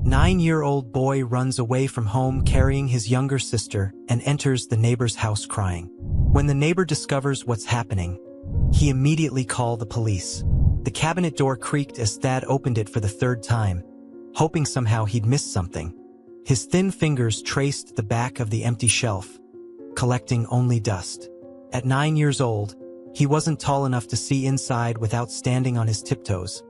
9-year-old boy runs away from home carrying his younger sister and enters the neighbor's house crying. When the neighbor discovers what's happening, he immediately calls the police. The cabinet door creaked as Thad opened it for the third time, hoping somehow he'd missed something. His thin fingers traced the back of the empty shelf, collecting only dust. At 9 years old, he wasn't tall enough to see inside without standing on his tiptoes,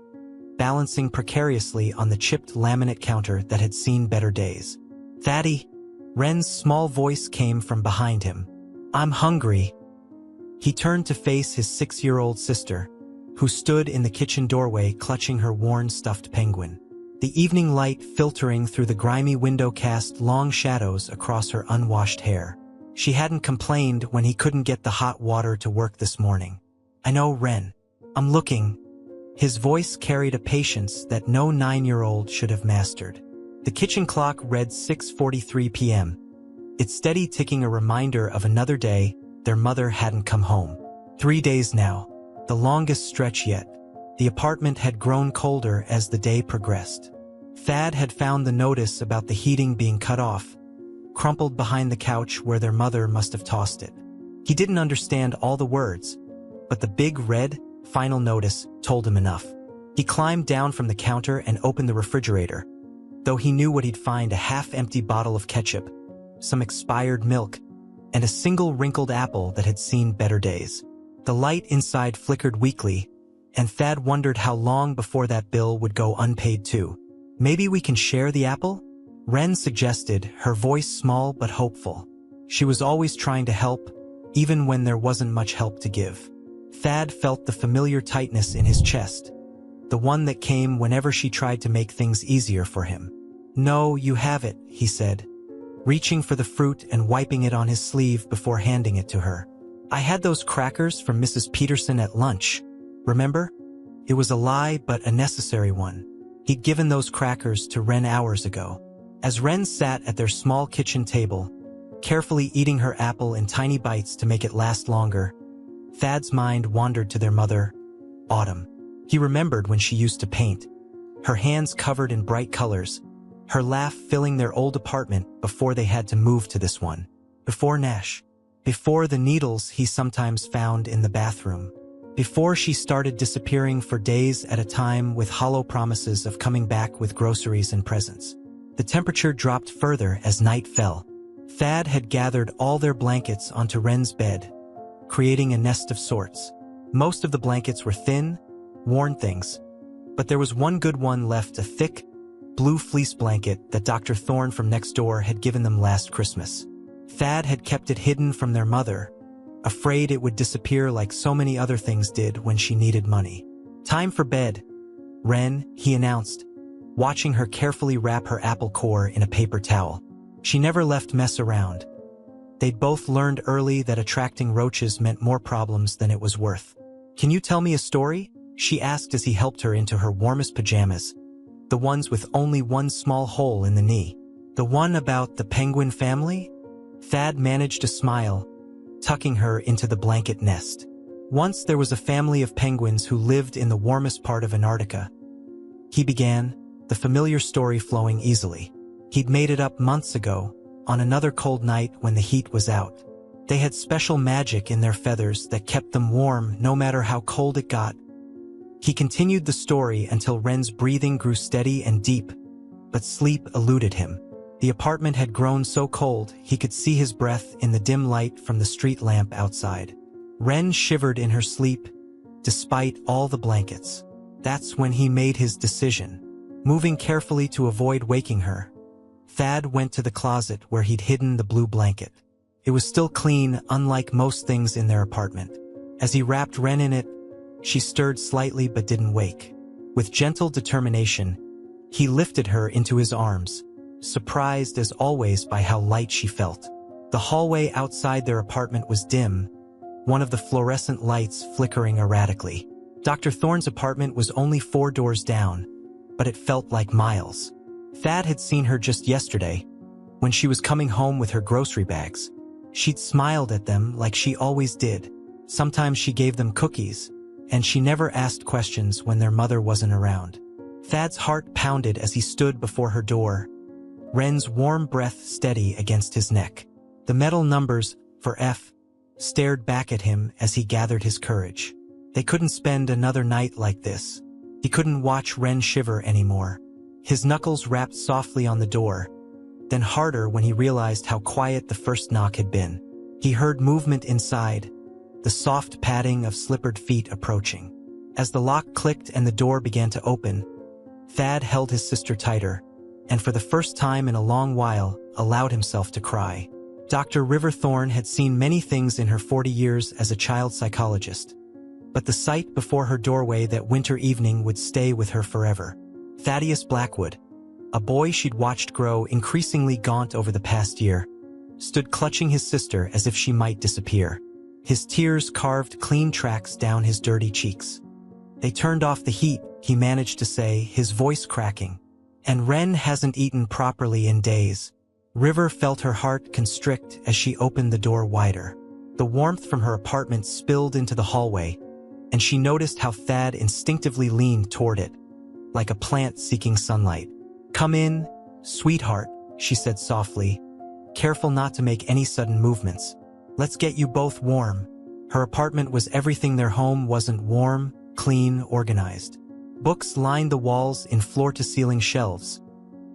balancing precariously on the chipped laminate counter that had seen better days. "Thaddy," Ren's small voice came from behind him. "I'm hungry." He turned to face his 6-year-old sister, who stood in the kitchen doorway clutching her worn stuffed penguin. The evening light filtering through the grimy window cast long shadows across her unwashed hair. She hadn't complained when he couldn't get the hot water to work this morning. "I know, Ren. I'm looking." His voice carried a patience that no 9-year-old should have mastered. The kitchen clock read 6:43 p.m. its steady ticking a reminder of another day their mother hadn't come home. 3 days now, the longest stretch yet. The apartment had grown colder as the day progressed. Thad had found the notice about the heating being cut off, crumpled behind the couch where their mother must have tossed it. He didn't understand all the words, but the big red, final notice told him enough. He climbed down from the counter and opened the refrigerator, though he knew what he'd find: a half-empty bottle of ketchup, some expired milk, and a single wrinkled apple that had seen better days. The light inside flickered weakly, and Thad wondered how long before that bill would go unpaid too. "Maybe we can share the apple?" Ren suggested, her voice small but hopeful. She was always trying to help, even when there wasn't much help to give. Thad felt the familiar tightness in his chest, the one that came whenever she tried to make things easier for him. "No, you have it," he said, reaching for the fruit and wiping it on his sleeve before handing it to her. "I had those crackers from Mrs. Peterson at lunch. Remember?" It was a lie, but a necessary one. He'd given those crackers to Ren hours ago. As Ren sat at their small kitchen table, carefully eating her apple in tiny bites to make it last longer, Thad's mind wandered to their mother, Autumn. He remembered when she used to paint, her hands covered in bright colors, her laugh filling their old apartment before they had to move to this one. Before Nash. Before the needles he sometimes found in the bathroom. Before she started disappearing for days at a time with hollow promises of coming back with groceries and presents. The temperature dropped further as night fell. Thad had gathered all their blankets onto Ren's bed, creating a nest of sorts. Most of the blankets were thin, worn things, but there was one good one left, a thick, blue fleece blanket that Dr. Thorne from next door had given them last Christmas. Thad had kept it hidden from their mother, afraid it would disappear like so many other things did when she needed money. "Time for bed, Ren," he announced, watching her carefully wrap her apple core in a paper towel. She never left mess around. They'd both learned early that attracting roaches meant more problems than it was worth. "Can you tell me a story?" she asked as he helped her into her warmest pajamas, the ones with only one small hole in the knee. "The one about the penguin family?" Thad managed to smile, tucking her into the blanket nest. "Once there was a family of penguins who lived in the warmest part of Antarctica," he began, the familiar story flowing easily. He'd made it up months ago, on another cold night when the heat was out. They had special magic in their feathers that kept them warm no matter how cold it got. He continued the story until Ren's breathing grew steady and deep, but sleep eluded him. The apartment had grown so cold he could see his breath in the dim light from the street lamp outside. Ren shivered in her sleep, despite all the blankets. That's when he made his decision. Moving carefully to avoid waking her, Thad went to the closet where he'd hidden the blue blanket. It was still clean, unlike most things in their apartment. As he wrapped Ren in it, she stirred slightly but didn't wake. With gentle determination, he lifted her into his arms, surprised as always by how light she felt. The hallway outside their apartment was dim, one of the fluorescent lights flickering erratically. Dr. Thorne's apartment was only 4 doors down, but it felt like miles. Thad had seen her just yesterday, when she was coming home with her grocery bags. She'd smiled at them like she always did. Sometimes she gave them cookies, and she never asked questions when their mother wasn't around. Thad's heart pounded as he stood before her door, Wren's warm breath steady against his neck. The metal numbers, for F, stared back at him as he gathered his courage. They couldn't spend another night like this. He couldn't watch Wren shiver anymore. His knuckles rapped softly on the door, then harder when he realized how quiet the first knock had been. He heard movement inside, the soft padding of slippered feet approaching. As the lock clicked and the door began to open, Thad held his sister tighter, and for the first time in a long while, allowed himself to cry. Dr. River Thorne had seen many things in her 40 years as a child psychologist, but the sight before her doorway that winter evening would stay with her forever. Thaddeus Blackwood, a boy she'd watched grow increasingly gaunt over the past year, stood clutching his sister as if she might disappear. His tears carved clean tracks down his dirty cheeks. "They turned off the heat," he managed to say, his voice cracking. "And Wren hasn't eaten properly in days." River felt her heart constrict as she opened the door wider. The warmth from her apartment spilled into the hallway, and she noticed how Thad instinctively leaned toward it, like a plant seeking sunlight. "Come in, sweetheart," she said softly, careful not to make any sudden movements. "Let's get you both warm." Her apartment was everything their home wasn't: warm, clean, organized. Books lined the walls in floor-to-ceiling shelves,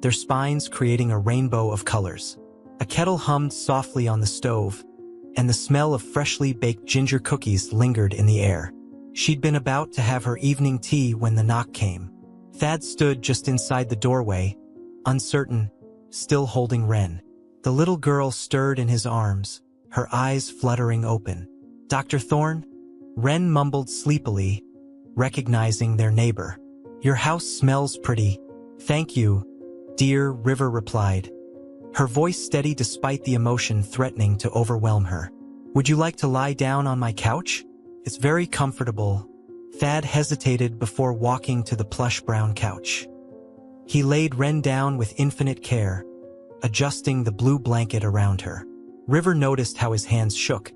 their spines creating a rainbow of colors. A kettle hummed softly on the stove, and the smell of freshly baked ginger cookies lingered in the air. She'd been about to have her evening tea when the knock came. Thad stood just inside the doorway, uncertain, still holding Wren. The little girl stirred in his arms, her eyes fluttering open. "Dr. Thorne?" Wren mumbled sleepily, recognizing their neighbor. "Your house smells pretty." "Thank you, dear," River replied, her voice steady despite the emotion threatening to overwhelm her. "Would you like to lie down on my couch? It's very comfortable." Thad hesitated before walking to the plush brown couch. He laid Wren down with infinite care, adjusting the blue blanket around her. River noticed how his hands shook,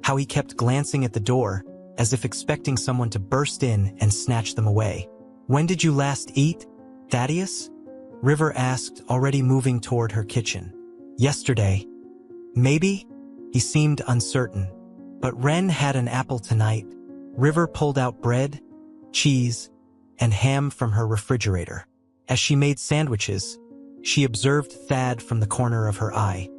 how he kept glancing at the door, as if expecting someone to burst in and snatch them away. "When did you last eat, Thaddeus?" River asked, already moving toward her kitchen. "Yesterday. Maybe?" He seemed uncertain. "But Wren had an apple tonight." River pulled out bread, cheese, and ham from her refrigerator. As she made sandwiches, she observed Thad from the corner of her eye.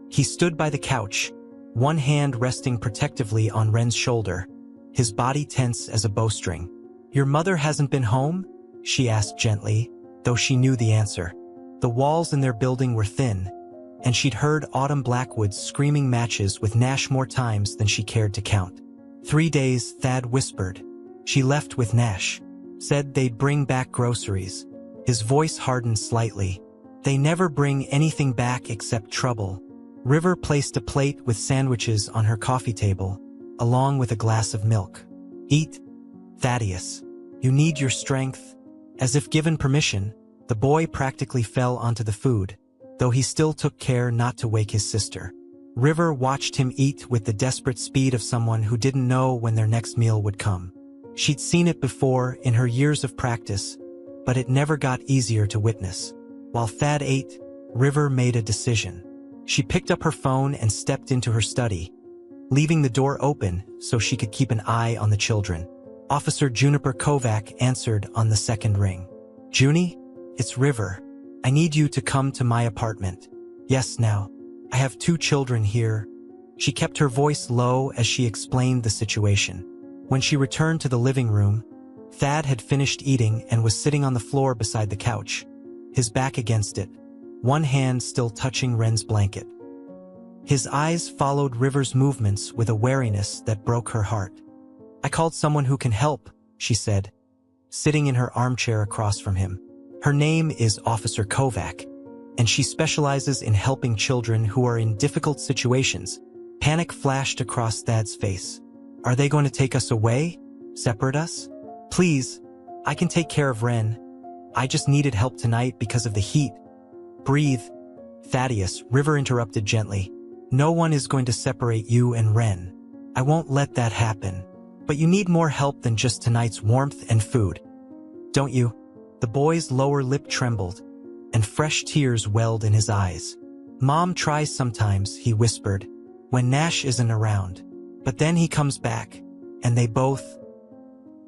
He stood by the couch, one hand resting protectively on Wren's shoulder, his body tense as a bowstring. "Your mother hasn't been home?" she asked gently, though she knew the answer. The walls in their building were thin, and she'd heard Autumn Blackwood screaming matches with Nash more times than she cared to count. 3 days, Thad whispered. "She left with Nash. Said they'd bring back groceries." His voice hardened slightly. "They never bring anything back except trouble." River placed a plate with sandwiches on her coffee table, along with a glass of milk. "Eat, Thaddeus. You need your strength." As if given permission, the boy practically fell onto the food, though he still took care not to wake his sister. River watched him eat with the desperate speed of someone who didn't know when their next meal would come. She'd seen it before in her years of practice, but it never got easier to witness. While Thad ate, River made a decision. She picked up her phone and stepped into her study, leaving the door open so she could keep an eye on the children. Officer Juniper Kovac answered on the second ring. "Junie, it's River. I need you to come to my apartment." "Yes, now. I have 2 children here." She kept her voice low as she explained the situation. When she returned to the living room, Thad had finished eating and was sitting on the floor beside the couch, his back against it, one hand still touching Wren's blanket. His eyes followed River's movements with a wariness that broke her heart. "I called someone who can help," she said, sitting in her armchair across from him. "Her name is Officer Kovac, and she specializes in helping children who are in difficult situations." Panic flashed across Thad's face. "Are they going to take us away? Separate us?" "Please, I can take care of Wren. I just needed help tonight because of the heat." "Breathe, Thaddeus," River interrupted gently. "No one is going to separate you and Wren. I won't let that happen. But you need more help than just tonight's warmth and food, don't you?" The boy's lower lip trembled, and fresh tears welled in his eyes. "Mom tries sometimes," he whispered, "when Nash isn't around. But then he comes back, and they both—"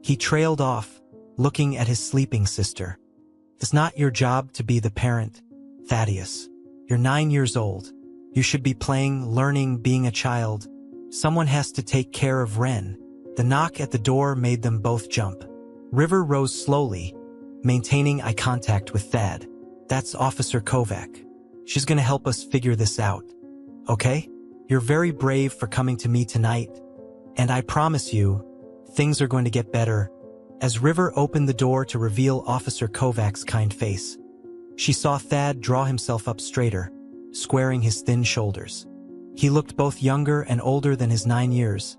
He trailed off, looking at his sleeping sister. "It's not your job to be the parent, Thaddeus. You're 9 years old. You should be playing, learning, being a child. Someone has to take care of Ren." The knock at the door made them both jump. River rose slowly, maintaining eye contact with Thad. "That's Officer Kovac. She's gonna help us figure this out. Okay? You're very brave for coming to me tonight. And I promise you, things are going to get better." As River opened the door to reveal Officer Kovac's kind face, she saw Thad draw himself up straighter, squaring his thin shoulders. He looked both younger and older than his 9 years,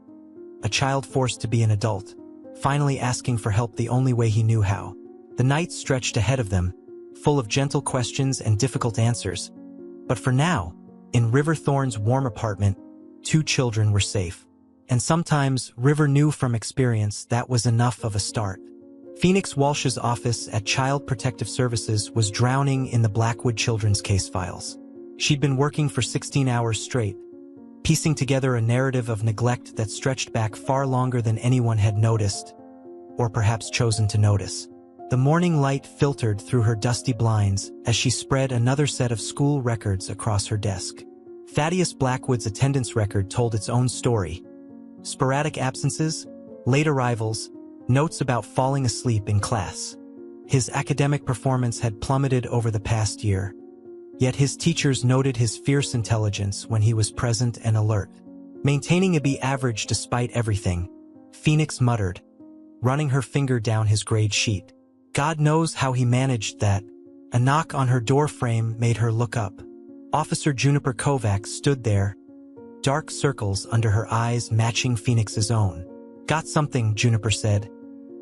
a child forced to be an adult, finally asking for help the only way he knew how. The night stretched ahead of them, full of gentle questions and difficult answers. But for now, in River Thorne's warm apartment, 2 children were safe. And sometimes, River knew from experience, that was enough of a start. Phoenix Walsh's office at Child Protective Services was drowning in the Blackwood children's case files. She'd been working for 16 hours straight, piecing together a narrative of neglect that stretched back far longer than anyone had noticed, or perhaps chosen to notice. The morning light filtered through her dusty blinds as she spread another set of school records across her desk. Thaddeus Blackwood's attendance record told its own story. Sporadic absences, late arrivals, notes about falling asleep in class. His academic performance had plummeted over the past year, yet his teachers noted his fierce intelligence when he was present and alert. Maintaining a B average despite everything, Phoenix muttered, running her finger down his grade sheet. God knows how he managed that. A knock on her door frame made her look up. Officer Juniper Kovac stood there, dark circles under her eyes matching Phoenix's own. "Got something," Juniper said,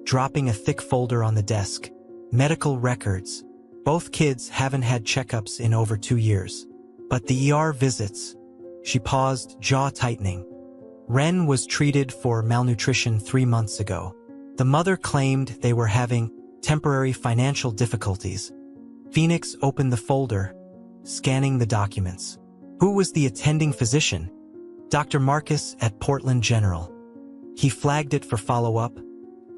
dropping a thick folder on the desk. "Medical records. Both kids haven't had checkups in over 2 years. But the ER visits." She paused, jaw tightening. "Ren was treated for malnutrition 3 months ago. The mother claimed they were having temporary financial difficulties." Phoenix opened the folder, scanning the documents. Who was the attending physician? Dr. Marcus at Portland General. He flagged it for follow-up,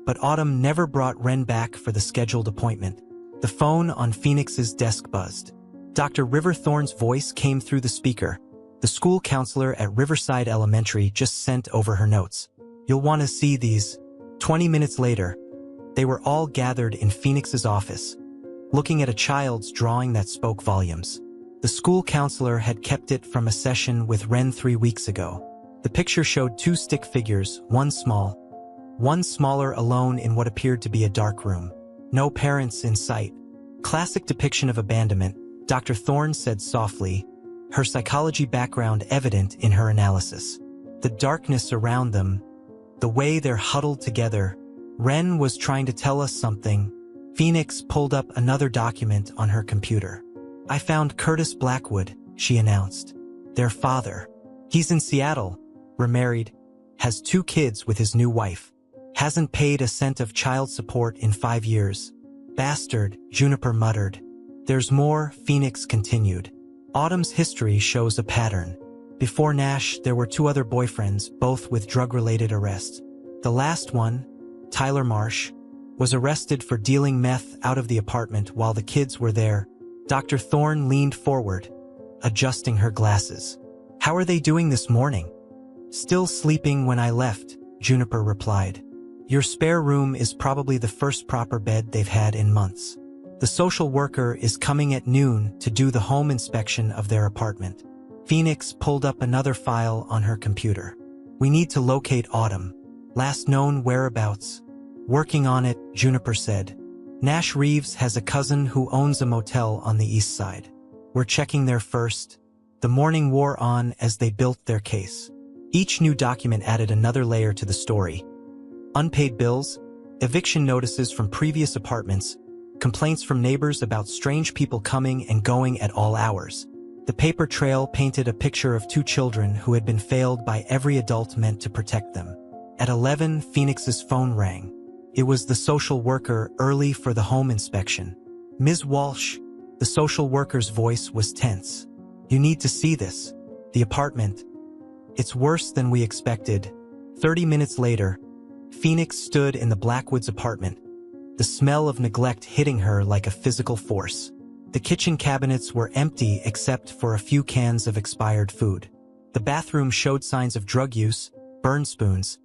but Autumn never brought Ren back for the scheduled appointment. The phone on Phoenix's desk buzzed. Dr. River Thorne's voice came through the speaker. The school counselor at Riverside Elementary just sent over her notes. "You'll want to see these." 20 minutes later, they were all gathered in Phoenix's office, looking at a child's drawing that spoke volumes. The school counselor had kept it from a session with Ren 3 weeks ago. The picture showed 2 stick figures, one small, one smaller, alone in what appeared to be a dark room. No parents in sight. Classic depiction of abandonment, Dr. Thorne said softly, her psychology background evident in her analysis. The darkness around them, the way they're huddled together. Ren was trying to tell us something. Phoenix pulled up another document on her computer. "I found Curtis Blackwood," she announced. "Their father. He's in Seattle, remarried, has 2 kids with his new wife. Hasn't paid a cent of child support in 5 years. Bastard," Juniper muttered. "There's more," Phoenix continued. "Autumn's history shows a pattern. Before Nash, there were 2 other boyfriends, both with drug-related arrests. The last one, Tyler Marsh, was arrested for dealing meth out of the apartment while the kids were there." Dr. Thorne leaned forward, adjusting her glasses. "How are they doing this morning?" "Still sleeping when I left," Juniper replied. "Your spare room is probably the first proper bed they've had in months. The social worker is coming at noon to do the home inspection of their apartment." Phoenix pulled up another file on her computer. "We need to locate Autumn. Last known whereabouts." "Working on it," Juniper said. "Nash Reeves has a cousin who owns a motel on the east side. We're checking there first." The morning wore on as they built their case. Each new document added another layer to the story. Unpaid bills, eviction notices from previous apartments, complaints from neighbors about strange people coming and going at all hours. The paper trail painted a picture of 2 children who had been failed by every adult meant to protect them. At 11, Phoenix's phone rang. It was the social worker early for the home inspection. Ms. Walsh, the social worker's voice was tense. You need to see this. The apartment. It's worse than we expected. 30 minutes later, Phoenix stood in the Blackwoods apartment, the smell of neglect hitting her like a physical force. The kitchen cabinets were empty except for a few cans of expired food. The bathroom showed signs of drug use, burned spoons,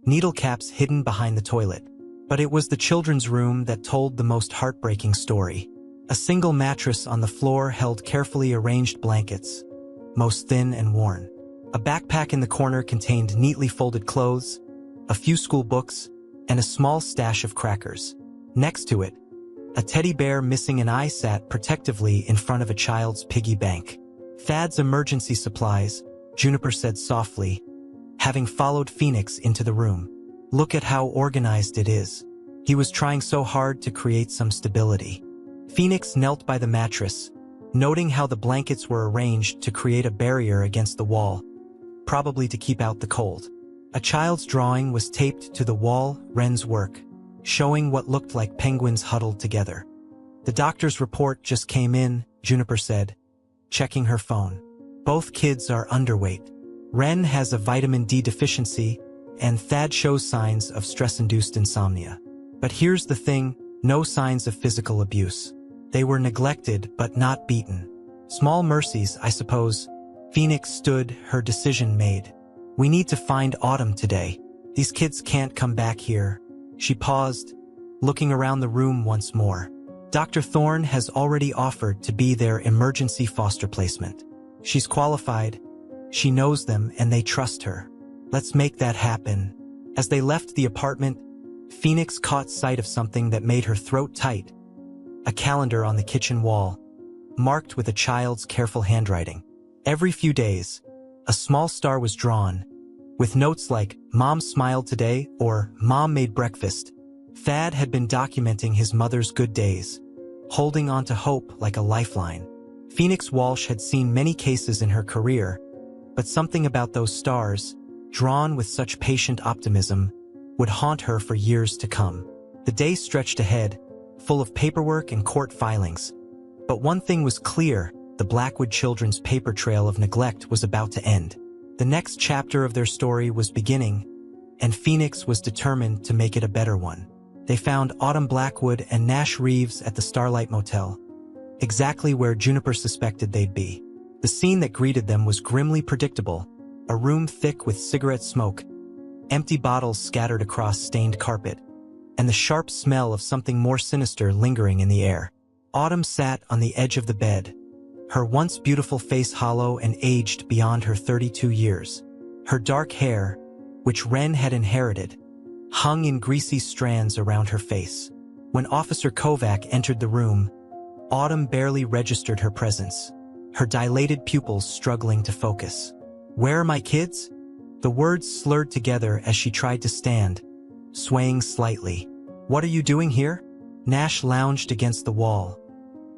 needle caps hidden behind the toilet. But it was the children's room that told the most heartbreaking story. A single mattress on the floor held carefully arranged blankets, most thin and worn. A backpack in the corner contained neatly folded clothes, a few school books, and a small stash of crackers. Next to it, a teddy bear missing an eye sat protectively in front of a child's piggy bank. Thad's emergency supplies, Juniper said softly, having followed Phoenix into the room. Look at how organized it is. He was trying so hard to create some stability. Phoenix knelt by the mattress, noting how the blankets were arranged to create a barrier against the wall, probably to keep out the cold. A child's drawing was taped to the wall, Wren's work, showing what looked like penguins huddled together. The doctor's report just came in, Juniper said, checking her phone. Both kids are underweight. Wren has a vitamin D deficiency, and Thad shows signs of stress-induced insomnia. But here's the thing, no signs of physical abuse. They were neglected but not beaten. Small mercies, I suppose. Phoenix stood, her decision made. We need to find Autumn today. These kids can't come back here. She paused, looking around the room once more. Dr. Thorne has already offered to be their emergency foster placement. She's qualified. She knows them and they trust her. Let's make that happen. As they left the apartment, Phoenix caught sight of something that made her throat tight. A calendar on the kitchen wall, marked with a child's careful handwriting. Every few days, a small star was drawn, with notes like, Mom smiled today, or Mom made breakfast. Thad had been documenting his mother's good days, holding on to hope like a lifeline. Phoenix Walsh had seen many cases in her career, but something about those stars, drawn with such patient optimism, would haunt her for years to come. The day stretched ahead, full of paperwork and court filings. But one thing was clear, the Blackwood children's paper trail of neglect was about to end. The next chapter of their story was beginning, and Phoenix was determined to make it a better one. They found Autumn Blackwood and Nash Reeves at the Starlight Motel, exactly where Juniper suspected they'd be. The scene that greeted them was grimly predictable, a room thick with cigarette smoke, empty bottles scattered across stained carpet, and the sharp smell of something more sinister lingering in the air. Autumn sat on the edge of the bed, her once beautiful face hollow and aged beyond her 32 years. Her dark hair, which Wren had inherited, hung in greasy strands around her face. When Officer Kovac entered the room, Autumn barely registered her presence, her dilated pupils struggling to focus. "Where are my kids?" The words slurred together as she tried to stand, swaying slightly. "What are you doing here?" Nash lounged against the wall,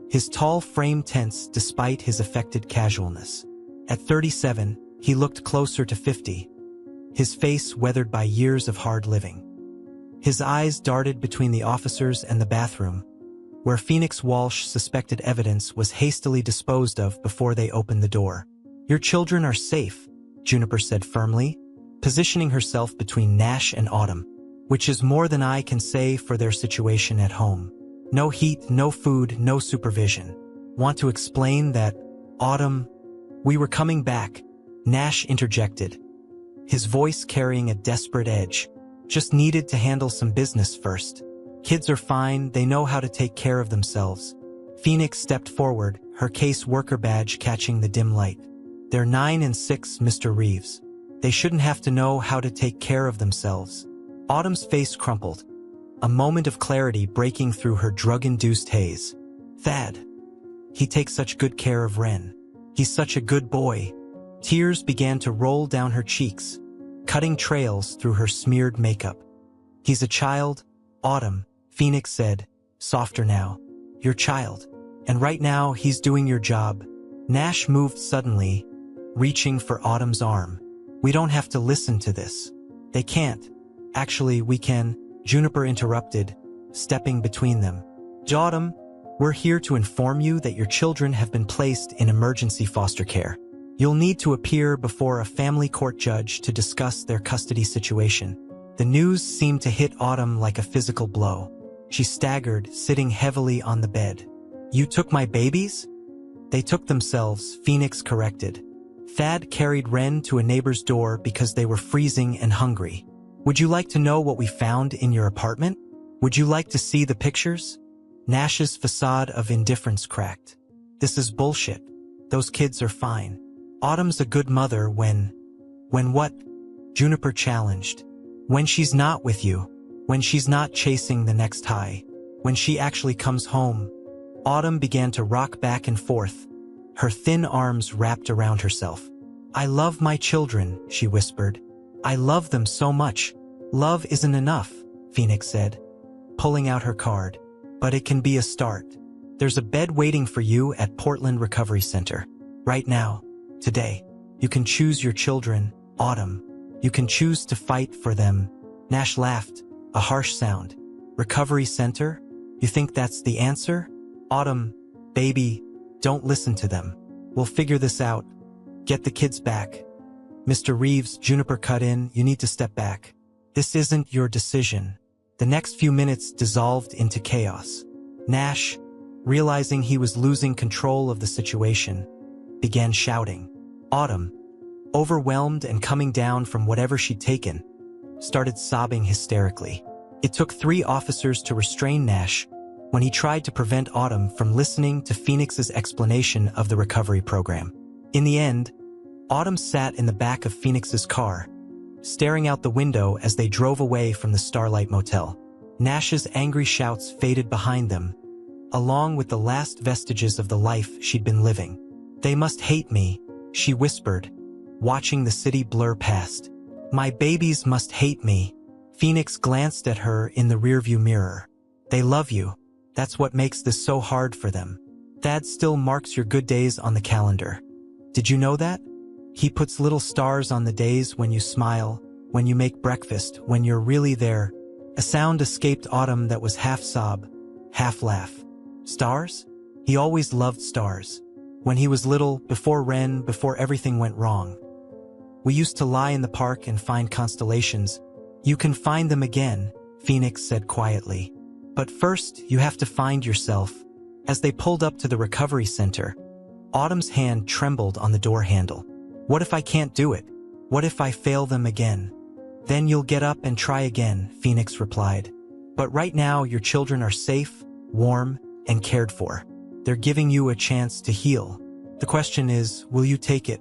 his tall frame tense despite his affected casualness. At 37, he looked closer to 50, his face weathered by years of hard living. His eyes darted between the officers and the bathroom, where Phoenix Walsh suspected evidence was hastily disposed of before they opened the door. "Your children are safe," Juniper said firmly, positioning herself between Nash and Autumn, "which is more than I can say for their situation at home. No heat, no food, no supervision. Want to explain that, Autumn?" "We were coming back," Nash interjected, his voice carrying a desperate edge. "Just needed to handle some business first. Kids are fine, they know how to take care of themselves." Phoenix stepped forward, her case worker badge catching the dim light. "They're 9 and 6, Mr. Reeves. They shouldn't have to know how to take care of themselves." Autumn's face crumpled, a moment of clarity breaking through her drug-induced haze. "Thad. He takes such good care of Wren. He's such a good boy." Tears began to roll down her cheeks, cutting trails through her smeared makeup. "He's a child, Autumn," Phoenix said, softer now. "Your child. And right now he's doing your job." Nash moved suddenly, reaching for Autumn's arm. "We don't have to listen to this." "They can't. Actually, we can," Juniper interrupted, stepping between them. Autumn, we're here to inform you that your children have been placed in emergency foster care. You'll need to appear before a family court judge to discuss their custody situation. The news seemed to hit Autumn like a physical blow. She staggered, sitting heavily on the bed. You took my babies? They took themselves, Phoenix corrected. Thad carried Wren to a neighbor's door because they were freezing and hungry. Would you like to know what we found in your apartment? Would you like to see the pictures? Nash's facade of indifference cracked. This is bullshit. Those kids are fine. Autumn's a good mother when what? Juniper challenged. When she's not with you. When she's not chasing the next high. When she actually comes home. Autumn began to rock back and forth, her thin arms wrapped around herself. I love my children, she whispered. I love them so much. Love isn't enough, Phoenix said, pulling out her card. But it can be a start. There's a bed waiting for you at Portland Recovery Center. Right now, today. You can choose your children, Autumn. You can choose to fight for them. Nash laughed, a harsh sound. Recovery Center? You think that's the answer? Autumn, baby, don't listen to them. We'll figure this out. Get the kids back. Mr. Reeves, Juniper cut in, you need to step back. This isn't your decision. The next few minutes dissolved into chaos. Nash, realizing he was losing control of the situation, began shouting. Autumn, overwhelmed and coming down from whatever she'd taken, started sobbing hysterically. It took 3 officers to restrain Nash when he tried to prevent Autumn from listening to Phoenix's explanation of the recovery program. In the end, Autumn sat in the back of Phoenix's car, staring out the window as they drove away from the Starlight Motel. Nash's angry shouts faded behind them, along with the last vestiges of the life she'd been living. They must hate me, she whispered, watching the city blur past. My babies must hate me. Phoenix glanced at her in the rearview mirror. They love you. That's what makes this so hard for them. Thad still marks your good days on the calendar. Did you know that? He puts little stars on the days when you smile, when you make breakfast, when you're really there. A sound escaped Autumn that was half sob, half laugh. Stars? He always loved stars. When he was little, before Wren, before everything went wrong. We used to lie in the park and find constellations. You can find them again, Phoenix said quietly. But first, you have to find yourself. As they pulled up to the recovery center, Autumn's hand trembled on the door handle. What if I can't do it? What if I fail them again? Then you'll get up and try again, Phoenix replied. But right now, your children are safe, warm, and cared for. They're giving you a chance to heal. The question is, will you take it?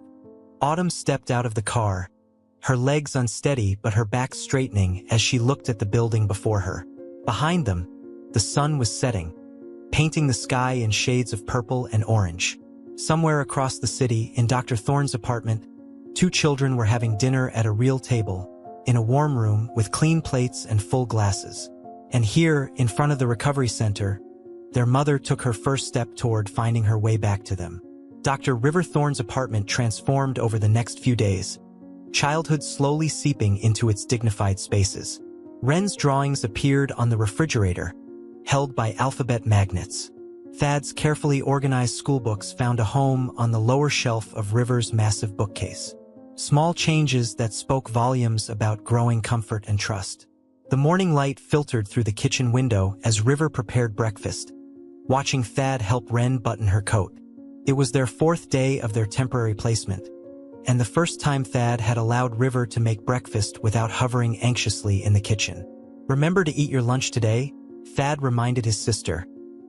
Autumn stepped out of the car, her legs unsteady but her back straightening as she looked at the building before her. Behind them, the sun was setting, painting the sky in shades of purple and orange. Somewhere across the city, in Dr. Thorne's apartment, 2 children were having dinner at a real table, in a warm room with clean plates and full glasses. And here, in front of the recovery center, their mother took her first step toward finding her way back to them. Dr. River Thorne's apartment transformed over the next few days, childhood slowly seeping into its dignified spaces. Wren's drawings appeared on the refrigerator, held by alphabet magnets. Thad's carefully organized schoolbooks found a home on the lower shelf of River's massive bookcase. Small changes that spoke volumes about growing comfort and trust. The morning light filtered through the kitchen window as River prepared breakfast, watching Thad help Wren button her coat. It was their 4th day of their temporary placement, and the first time Thad had allowed River to make breakfast without hovering anxiously in the kitchen. Remember to eat your lunch today? Thad reminded his sister,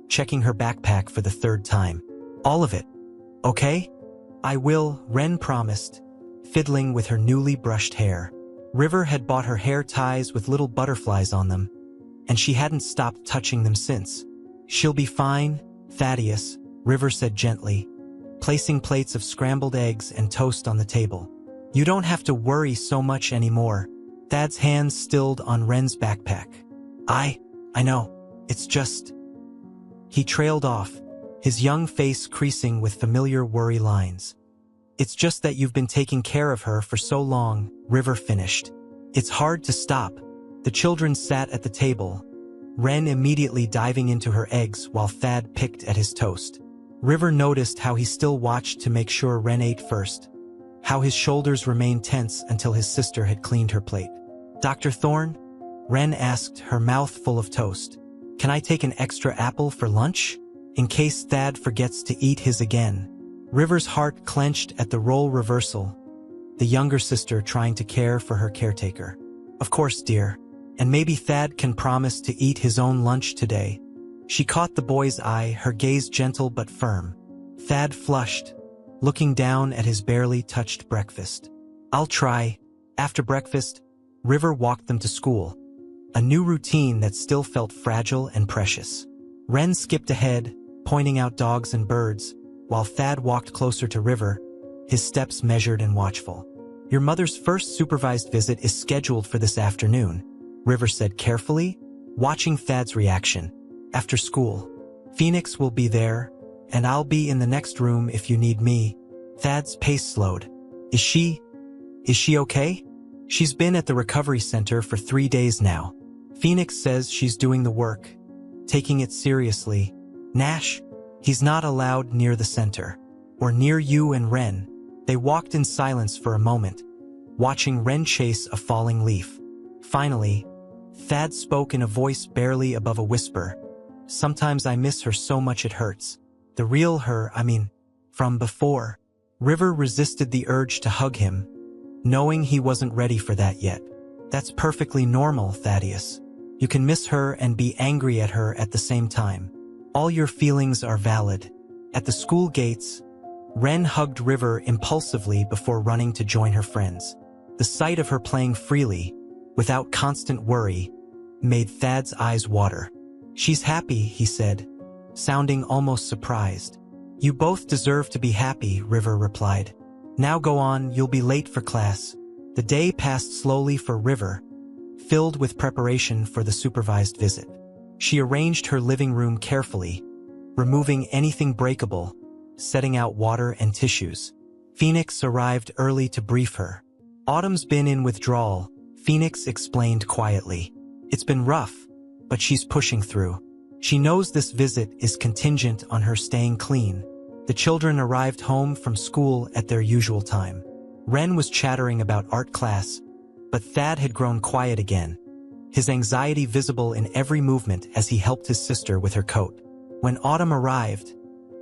checking her backpack for the 3rd time. All of it. Okay? I will, Wren promised, fiddling with her newly brushed hair. River had bought her hair ties with little butterflies on them, and she hadn't stopped touching them since. She'll be fine, Thaddeus, River said gently, placing plates of scrambled eggs and toast on the table. You don't have to worry so much anymore. Thad's hands stilled on Wren's backpack. I know. It's just... He trailed off, his young face creasing with familiar worry lines. It's just that you've been taking care of her for so long, River finished. It's hard to stop. The children sat at the table, Ren immediately diving into her eggs while Thad picked at his toast. River noticed how he still watched to make sure Ren ate first, how his shoulders remained tense until his sister had cleaned her plate. "Dr. Thorne?" Ren asked, her mouth full of toast. "Can I take an extra apple for lunch? In case Thad forgets to eat his again." River's heart clenched at the role reversal, the younger sister trying to care for her caretaker. "Of course, dear. And maybe Thad can promise to eat his own lunch today." She caught the boy's eye, her gaze gentle but firm. Thad flushed, looking down at his barely touched breakfast. "I'll try." After breakfast, River walked them to school, a new routine that still felt fragile and precious. Ren skipped ahead, pointing out dogs and birds, while Thad walked closer to River, his steps measured and watchful. "Your mother's first supervised visit is scheduled for this afternoon," River said carefully, watching Thad's reaction. "After school. Phoenix will be there, and I'll be in the next room if you need me." Thad's pace slowed. Is she okay?" "She's been at the recovery center for 3 days now. Phoenix says she's doing the work, taking it seriously. Nash, he's not allowed near the center, or near you and Ren." They walked in silence for a moment, watching Ren chase a falling leaf. Finally, Thad spoke in a voice barely above a whisper. "Sometimes I miss her so much it hurts. The real her, from before." River resisted the urge to hug him, knowing he wasn't ready for that yet. "That's perfectly normal, Thaddeus. You can miss her and be angry at her at the same time. All your feelings are valid." At the school gates, Ren hugged River impulsively before running to join her friends. The sight of her playing freely, without constant worry, made Thad's eyes water. "She's happy," he said, sounding almost surprised. "You both deserve to be happy," River replied. "Now go on, you'll be late for class." The day passed slowly for River, filled with preparation for the supervised visit. She arranged her living room carefully, removing anything breakable, setting out water and tissues. Phoenix arrived early to brief her. "Autumn's been in withdrawal," Phoenix explained quietly. "It's been rough, but she's pushing through. She knows this visit is contingent on her staying clean." The children arrived home from school at their usual time. Ren was chattering about art class, but Thad had grown quiet again, his anxiety visible in every movement as he helped his sister with her coat. When Autumn arrived,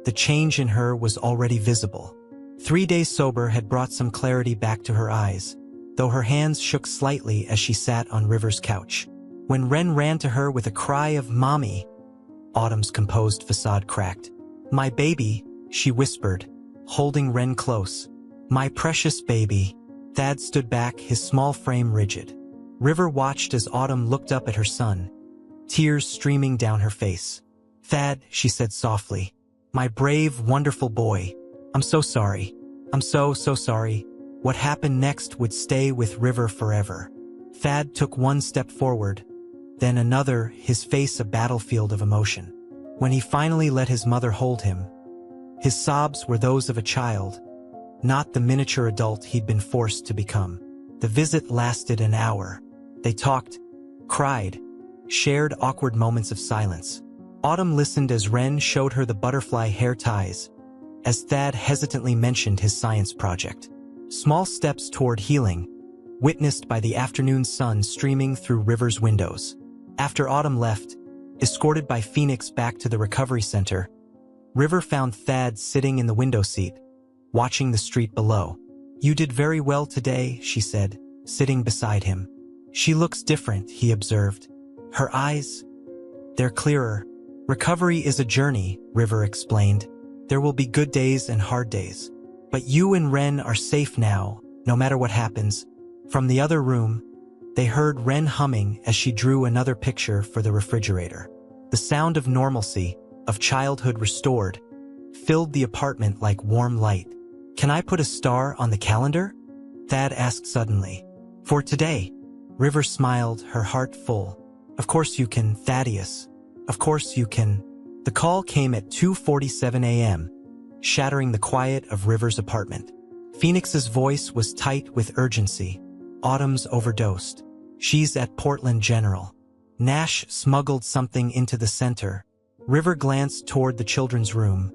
the change in her was already visible. 3 days sober had brought some clarity back to her eyes, though her hands shook slightly as she sat on River's couch. When Ren ran to her with a cry of "Mommy," Autumn's composed facade cracked. "My baby," she whispered, holding Ren close. "My precious baby." Thad stood back, his small frame rigid. River watched as Autumn looked up at her son, tears streaming down her face. "Thad," she said softly, "my brave, wonderful boy. I'm so sorry. I'm so sorry." What happened next would stay with River forever. Thad took one step forward, then another, his face a battlefield of emotion. When he finally let his mother hold him, his sobs were those of a child, not the miniature adult he'd been forced to become. The visit lasted an hour. They talked, cried, shared awkward moments of silence. Autumn listened as Ren showed her the butterfly hair ties, as Thad hesitantly mentioned his science project. Small steps toward healing, witnessed by the afternoon sun streaming through River's windows. After Autumn left, escorted by Phoenix back to the recovery center, River found Thad sitting in the window seat, watching the street below. "You did very well today," she said, sitting beside him. "She looks different," he observed. "Her eyes, they're clearer." "Recovery is a journey," River explained. "There will be good days and hard days. But you and Ren are safe now, no matter what happens." From the other room, they heard Ren humming as she drew another picture for the refrigerator. The sound of normalcy, of childhood restored, filled the apartment like warm light. "Can I put a star on the calendar?" Thad asked suddenly. "For today?" River smiled, her heart full. "Of course you can, Thaddeus. Of course you can." The call came at 2:47 a.m., shattering the quiet of River's apartment. Phoenix's voice was tight with urgency. "Autumn's overdosed. She's at Portland General. Nash smuggled something into the center. River glanced toward the children's room,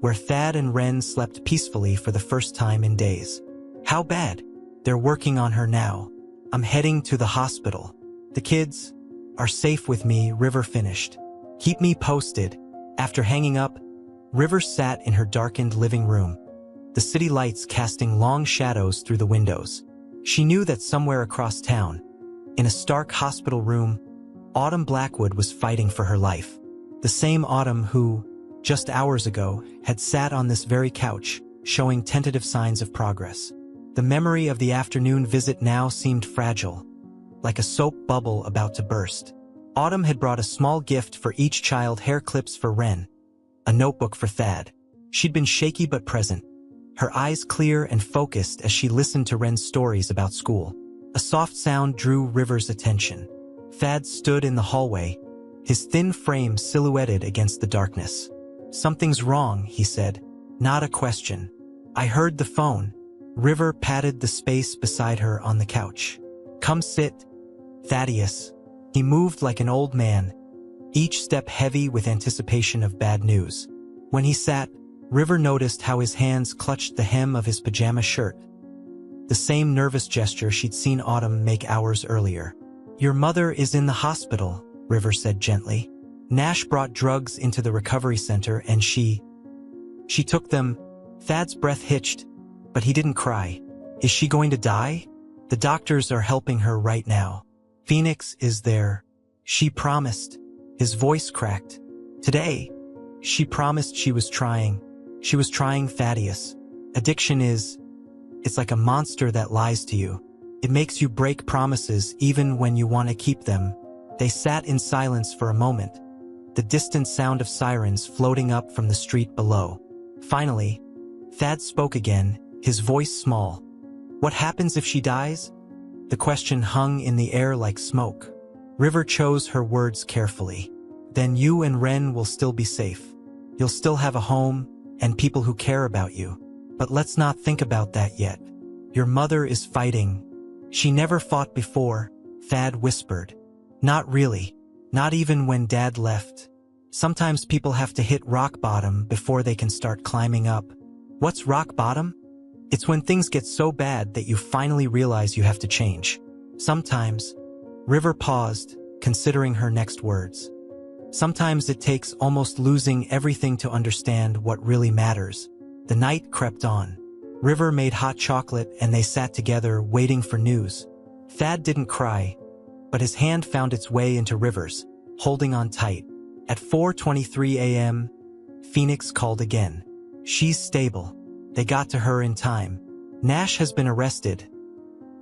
where Thad and Ren slept peacefully for the first time in days. How bad? They're working on her now. I'm heading to the hospital. The kids are safe with me, River finished. Keep me posted. After hanging up, River sat in her darkened living room, the city lights casting long shadows through the windows. She knew that somewhere across town, in a stark hospital room, Autumn Blackwood was fighting for her life. The same Autumn who, just hours ago, had sat on this very couch, showing tentative signs of progress. The memory of the afternoon visit now seemed fragile, like a soap bubble about to burst. Autumn had brought a small gift for each child: hair clips for Ren, a notebook for Thad. She'd been shaky but present, her eyes clear and focused as she listened to Ren's stories about school. A soft sound drew River's attention. Thad stood in the hallway, his thin frame silhouetted against the darkness. "Something's wrong," he said. "Not a question." "I heard the phone." River patted the space beside her on the couch. "Come sit, Thaddeus." He moved like an old man, each step heavy with anticipation of bad news. When he sat, River noticed how his hands clutched the hem of his pajama shirt, the same nervous gesture she'd seen Autumn make hours earlier. "Your mother is in the hospital," River said gently. "Nash brought drugs into the recovery center and she took them." Thad's breath hitched, but he didn't cry. "Is she going to die?" "The doctors are helping her right now. Phoenix is there. She promised." His voice cracked. "Today, she promised she was trying. She was trying, Thaddeus. Addiction it's like a monster that lies to you. It makes you break promises even when you want to keep them." They sat in silence for a moment, the distant sound of sirens floating up from the street below. Finally, Thad spoke again, his voice small. "What happens if she dies?" The question hung in the air like smoke. River chose her words carefully. "Then you and Ren will still be safe. You'll still have a home and people who care about you. But let's not think about that yet. Your mother is fighting." "She never fought before," Thad whispered. "Not really. Not even when Dad left. Sometimes people have to hit rock bottom before they can start climbing up." "What's rock bottom?" "It's when things get so bad that you finally realize you have to change. Sometimes." River paused, considering her next words. "Sometimes it takes almost losing everything to understand what really matters." The night crept on. River made hot chocolate and they sat together waiting for news. Thad didn't cry, but his hand found its way into River's, holding on tight. At 4:23 a.m., Phoenix called again. "She's stable." They got to her in time. "Nash has been arrested.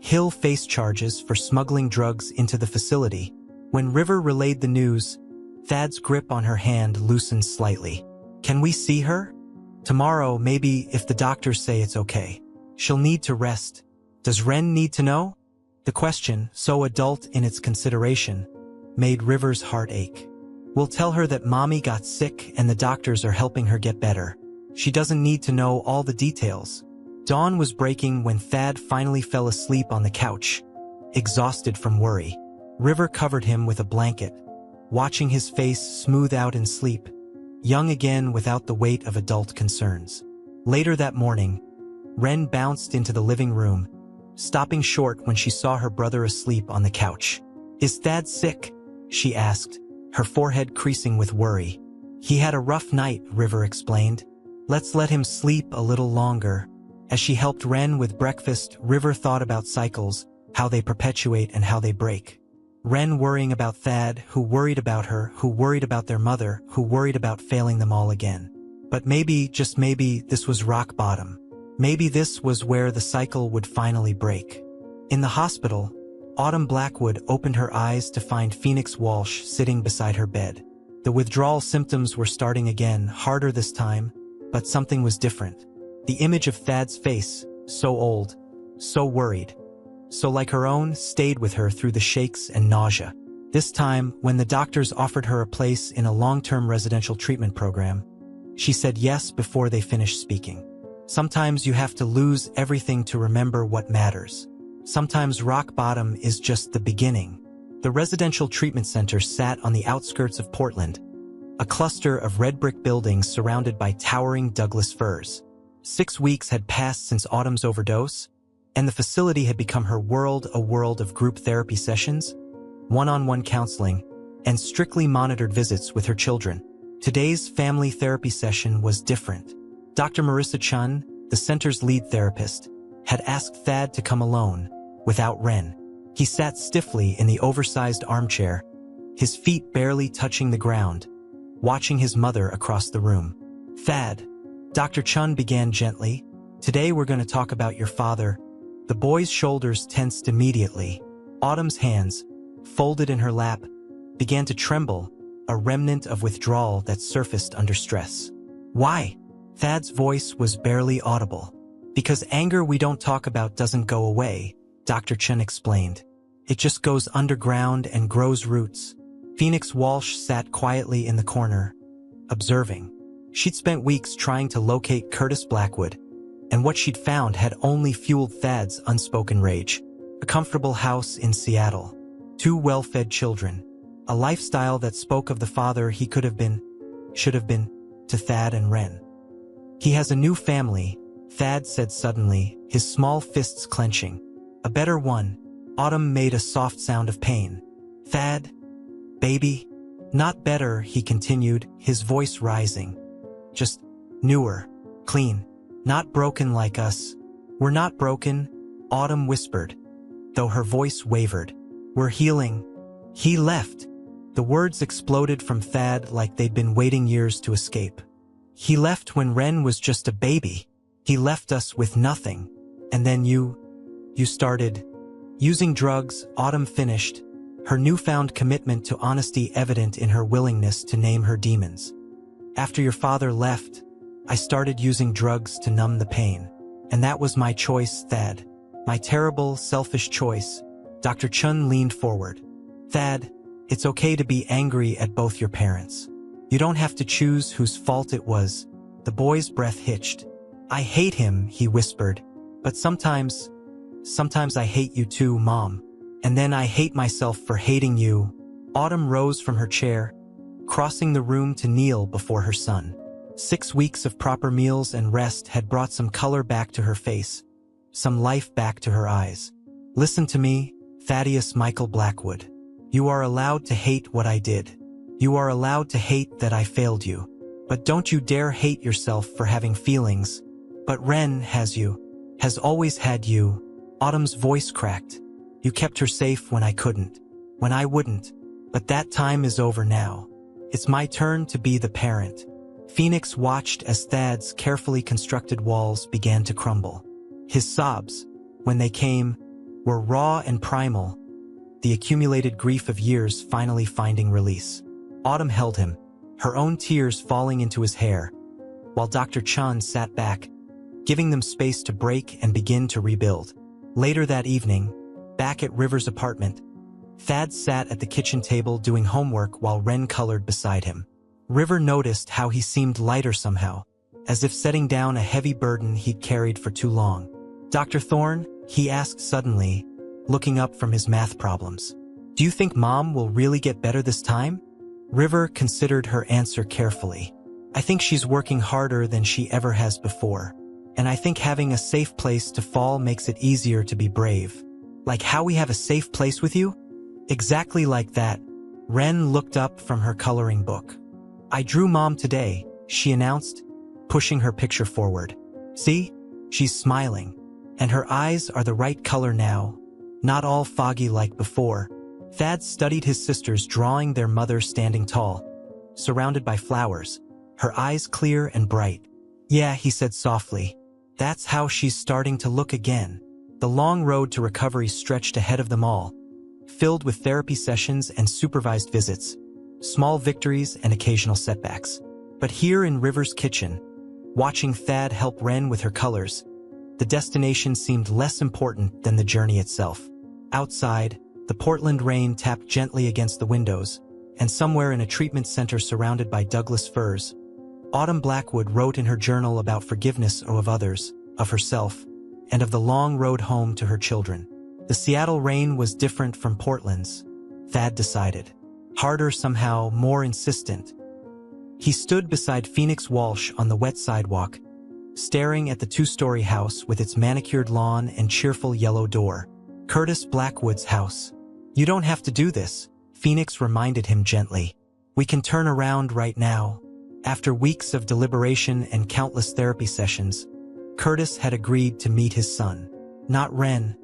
He'll face charges for smuggling drugs into the facility." When River relayed the news, Thad's grip on her hand loosened slightly. "Can we see her?" "Tomorrow, maybe, if the doctors say it's okay. She'll need to rest." "Does Ren need to know?" The question, so adult in its consideration, made River's heart ache. "We'll tell her that Mommy got sick and the doctors are helping her get better. She doesn't need to know all the details." Dawn was breaking when Thad finally fell asleep on the couch, exhausted from worry. River covered him with a blanket, watching his face smooth out in sleep, young again without the weight of adult concerns. Later that morning, Ren bounced into the living room, stopping short when she saw her brother asleep on the couch. "Is Thad sick?" she asked, her forehead creasing with worry. "He had a rough night," River explained. "Let's let him sleep a little longer." As she helped Ren with breakfast, River thought about cycles, how they perpetuate and how they break. Ren worrying about Thad, who worried about her, who worried about their mother, who worried about failing them all again. But maybe, just maybe, this was rock bottom. Maybe this was where the cycle would finally break. In the hospital, Autumn Blackwood opened her eyes to find Phoenix Walsh sitting beside her bed. The withdrawal symptoms were starting again, harder this time, but something was different. The image of Thad's face, so old, so worried, so like her own, stayed with her through the shakes and nausea. This time, when the doctors offered her a place in a long-term residential treatment program, she said yes before they finished speaking. Sometimes you have to lose everything to remember what matters. Sometimes rock bottom is just the beginning. The residential treatment center sat on the outskirts of Portland, a cluster of red brick buildings surrounded by towering Douglas firs. 6 weeks had passed since Autumn's overdose, and the facility had become her world, a world of group therapy sessions, one-on-one counseling, and strictly monitored visits with her children. Today's family therapy session was different. Dr. Marissa Chun, the center's lead therapist, had asked Thad to come alone, without Ren. He sat stiffly in the oversized armchair, his feet barely touching the ground, watching his mother across the room. "Thad," Dr. Chun began gently, "today we're going to talk about your father." The boy's shoulders tensed immediately. Autumn's hands, folded in her lap, began to tremble, a remnant of withdrawal that surfaced under stress. "Why?" Thad's voice was barely audible. "Because anger we don't talk about doesn't go away," Dr. Chun explained. "It just goes underground and grows roots." Phoenix Walsh sat quietly in the corner, observing. She'd spent weeks trying to locate Curtis Blackwood, and what she'd found had only fueled Thad's unspoken rage. A comfortable house in Seattle, 2 well-fed children, a lifestyle that spoke of the father he could have been, should have been, to Thad and Ren. "He has a new family," Thad said suddenly, his small fists clenching. "A better one." Autumn made a soft sound of pain. "Thad? Baby?" "Not better," he continued, his voice rising. "Just newer, clean, not broken like us." "We're not broken," Autumn whispered, though her voice wavered. "We're healing." "He left." The words exploded from Thad like they'd been waiting years to escape. "He left when Ren was just a baby. He left us with nothing. And then you started using drugs," Autumn finished, her newfound commitment to honesty evident in her willingness to name her demons. "After your father left, I started using drugs to numb the pain. And that was my choice, Thad. My terrible, selfish choice." Dr. Chun leaned forward. "Thad, it's okay to be angry at both your parents. You don't have to choose whose fault it was." The boy's breath hitched. "I hate him," he whispered. "But sometimes I hate you too, Mom. And then I hate myself for hating you." Autumn rose from her chair, crossing the room to kneel before her son. 6 weeks of proper meals and rest had brought some color back to her face, some life back to her eyes. "Listen to me, Thaddeus Michael Blackwood. You are allowed to hate what I did. You are allowed to hate that I failed you. But don't you dare hate yourself for having feelings. But Ren has you, has always had you." Autumn's voice cracked. "You kept her safe when I couldn't, when I wouldn't. But that time is over now. It's my turn to be the parent." Phoenix watched as Thad's carefully constructed walls began to crumble. His sobs, when they came, were raw and primal, the accumulated grief of years finally finding release. Autumn held him, her own tears falling into his hair, while Dr. Chun sat back, giving them space to break and begin to rebuild. Later that evening, back at River's apartment, Thad sat at the kitchen table doing homework while Ren colored beside him. River noticed how he seemed lighter somehow, as if setting down a heavy burden he'd carried for too long. "Dr. Thorne?" he asked suddenly, looking up from his math problems. "Do you think Mom will really get better this time?" River considered her answer carefully. "I think she's working harder than she ever has before. And I think having a safe place to fall makes it easier to be brave." "Like how we have a safe place with you?" "Exactly like that." Ren looked up from her coloring book. "I drew Mom today," she announced, pushing her picture forward. "See? She's smiling. And her eyes are the right color now, not all foggy like before." Thad studied his sisters drawing their mother standing tall, surrounded by flowers, her eyes clear and bright. "Yeah," he said softly. "That's how she's starting to look again." The long road to recovery stretched ahead of them all, filled with therapy sessions and supervised visits, small victories and occasional setbacks. But here in River's kitchen, watching Thad help Ren with her colors, the destination seemed less important than the journey itself. Outside, the Portland rain tapped gently against the windows, and somewhere in a treatment center surrounded by Douglas firs, Autumn Blackwood wrote in her journal about forgiveness of others, of herself, and of the long road home to her children. The Seattle rain was different from Portland's, Thad decided. Harder somehow, more insistent. He stood beside Phoenix Walsh on the wet sidewalk, staring at the two-story house with its manicured lawn and cheerful yellow door. Curtis Blackwood's house. You don't have to do this, Phoenix reminded him gently. We can turn around right now. After weeks of deliberation and countless therapy sessions, Curtis had agreed to meet his son. Not Ren.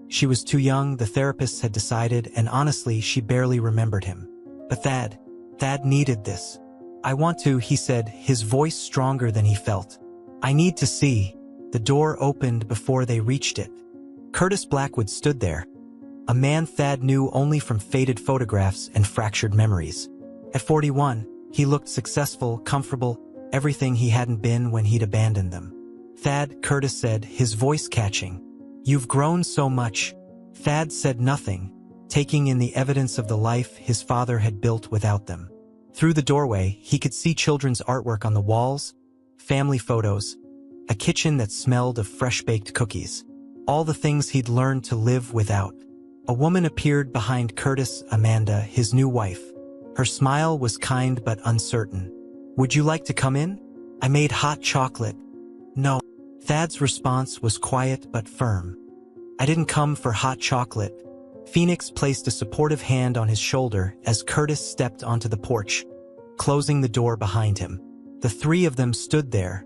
She was too young, the therapists had decided, and honestly, she barely remembered him. But Thad needed this. I want to, he said, his voice stronger than he felt. I need to see. The door opened before they reached it. Curtis Blackwood stood there, a man Thad knew only from faded photographs and fractured memories. At 41, he looked successful, comfortable, everything he hadn't been when he'd abandoned them. Thad, Curtis said, his voice catching. You've grown so much. Thad said nothing, taking in the evidence of the life his father had built without them. Through the doorway, he could see children's artwork on the walls, family photos, a kitchen that smelled of fresh-baked cookies. All the things he'd learned to live without. A woman appeared behind Curtis, Amanda, his new wife. Her smile was kind but uncertain. Would you like to come in? I made hot chocolate. No. Thad's response was quiet but firm. I didn't come for hot chocolate. Phoenix placed a supportive hand on his shoulder as Curtis stepped onto the porch, closing the door behind him. The three of them stood there,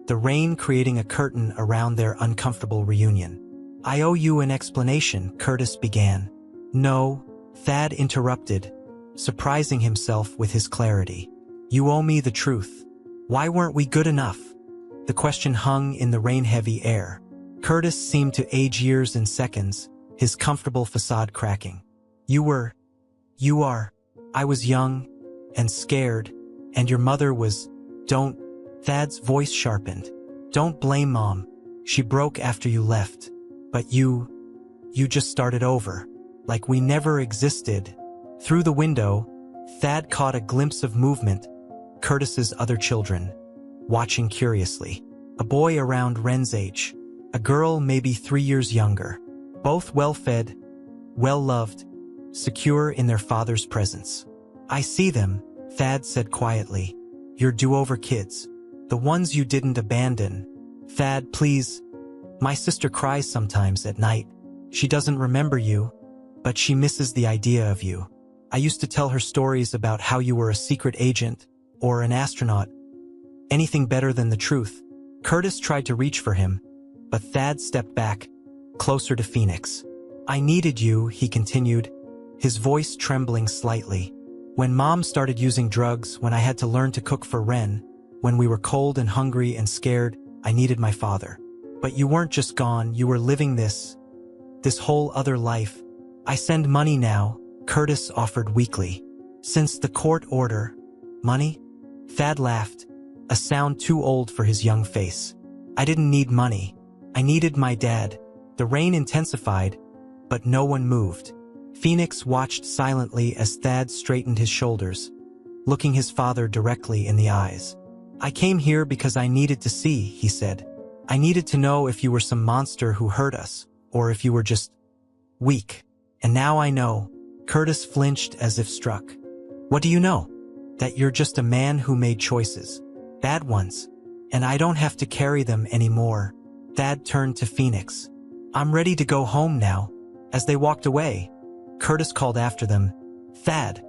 the rain creating a curtain around their uncomfortable reunion. I owe you an explanation, Curtis began. No, Thad interrupted, surprising himself with his clarity. You owe me the truth. Why weren't we good enough? The question hung in the rain-heavy air. Curtis seemed to age years in seconds, his comfortable facade cracking. You are. I was young and scared, and your mother was. Don't. Thad's voice sharpened. Don't blame Mom. She broke after you left. But you just started over. Like we never existed. Through the window, Thad caught a glimpse of movement. Curtis's other children, watching curiously. A boy around Ren's age. A girl maybe 3 years younger. Both well-fed, well-loved, secure in their father's presence. I see them, Thad said quietly. Your do-over kids. The ones you didn't abandon. Thad, please. My sister cries sometimes at night. She doesn't remember you, but she misses the idea of you. I used to tell her stories about how you were a secret agent or an astronaut. Anything better than the truth. Curtis tried to reach for him, but Thad stepped back, closer to Phoenix. I needed you, he continued, his voice trembling slightly. When Mom started using drugs, when I had to learn to cook for Ren, when we were cold and hungry and scared, I needed my father. But you weren't just gone, you were living this whole other life. I send money now, Curtis offered weakly. Since the court order. Money? Thad laughed, a sound too old for his young face. I didn't need money. I needed my dad. The rain intensified, but no one moved. Phoenix watched silently as Thad straightened his shoulders, looking his father directly in the eyes. I came here because I needed to see, he said. I needed to know if you were some monster who hurt us, or if you were just weak. And now I know. Curtis flinched as if struck. What do you know? That you're just a man who made choices. Bad ones. And I don't have to carry them anymore. Thad turned to Phoenix. I'm ready to go home now. As they walked away, Curtis called after them. Thad,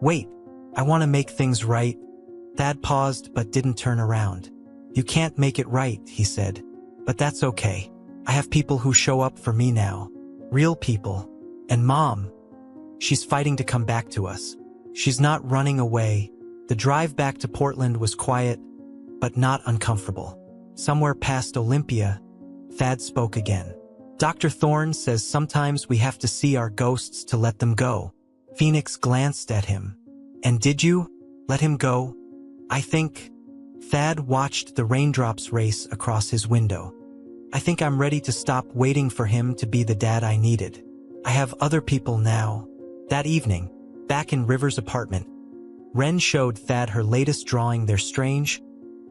wait, I want to make things right. Thad paused but didn't turn around. You can't make it right, he said. But that's okay. I have people who show up for me now. Real people. And Mom. She's fighting to come back to us. She's not running away. The drive back to Portland was quiet, but not uncomfortable. Somewhere past Olympia, Thad spoke again. Dr. Thorne says sometimes we have to see our ghosts to let them go. Phoenix glanced at him. And did you let him go? I think. Thad watched the raindrops race across his window. I think I'm ready to stop waiting for him to be the dad I needed. I have other people now. That evening, back in River's apartment, Ren showed Thad her latest drawing, their strange,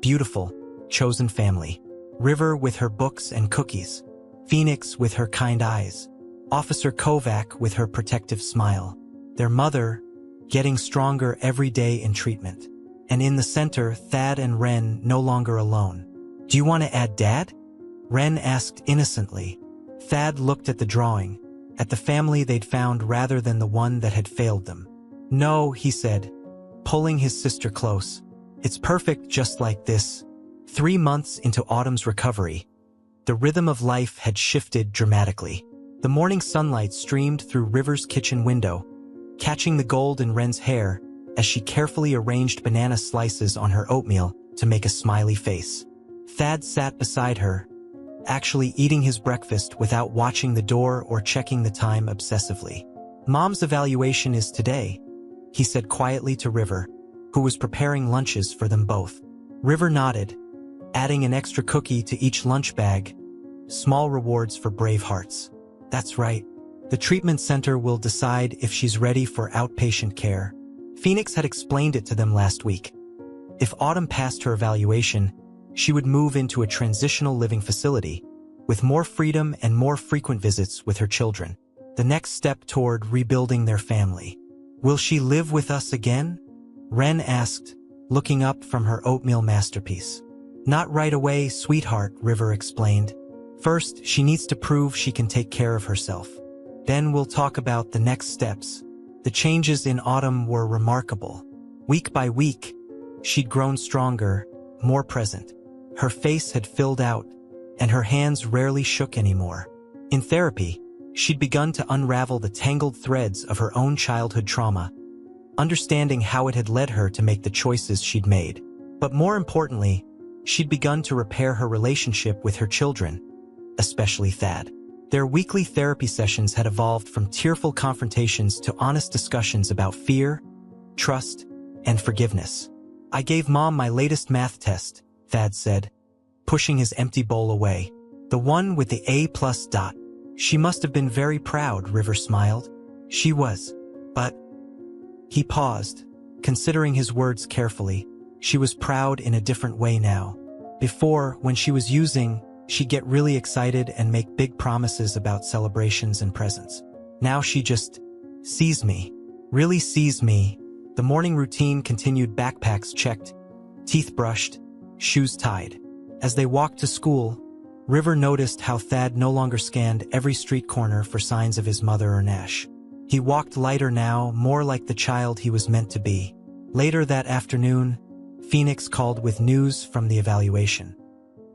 beautiful, chosen family. River with her books and cookies. Phoenix with her kind eyes. Officer Kovac with her protective smile. Their mother, getting stronger every day in treatment. And in the center, Thad and Ren no longer alone. Do you want to add Dad? Ren asked innocently. Thad looked at the drawing, at the family they'd found rather than the one that had failed them. No, he said, pulling his sister close. It's perfect just like this. 3 months into Autumn's recovery, the rhythm of life had shifted dramatically. The morning sunlight streamed through River's kitchen window, catching the gold in Ren's hair as she carefully arranged banana slices on her oatmeal to make a smiley face. Thad sat beside her, actually eating his breakfast without watching the door or checking the time obsessively. Mom's evaluation is today, he said quietly to River, who was preparing lunches for them both. River nodded, adding an extra cookie to each lunch bag. Small rewards for brave hearts. That's right. The treatment center will decide if she's ready for outpatient care. Phoenix had explained it to them last week. If Autumn passed her evaluation, she would move into a transitional living facility, with more freedom and more frequent visits with her children. The next step toward rebuilding their family. Will she live with us again? Ren asked, looking up from her oatmeal masterpiece. Not right away, sweetheart, River explained. First, she needs to prove she can take care of herself. Then we'll talk about the next steps. The changes in Autumn were remarkable. Week by week, she'd grown stronger, more present. Her face had filled out, and her hands rarely shook anymore. In therapy, she'd begun to unravel the tangled threads of her own childhood trauma, understanding how it had led her to make the choices she'd made. But more importantly, she'd begun to repair her relationship with her children, especially Thad. Their weekly therapy sessions had evolved from tearful confrontations to honest discussions about fear, trust, and forgiveness. I gave Mom my latest math test, Thad said, pushing his empty bowl away. The one with the A+. She must have been very proud, River smiled. She was. But... He paused, considering his words carefully. She was proud in a different way now. Before, when she was using, she'd get really excited and make big promises about celebrations and presents. Now she just sees me. Really sees me. The morning routine continued, backpacks checked, teeth brushed, shoes tied. As they walked to school, River noticed how Thad no longer scanned every street corner for signs of his mother or Nash. He walked lighter now, more like the child he was meant to be. Later that afternoon, Phoenix called with news from the evaluation.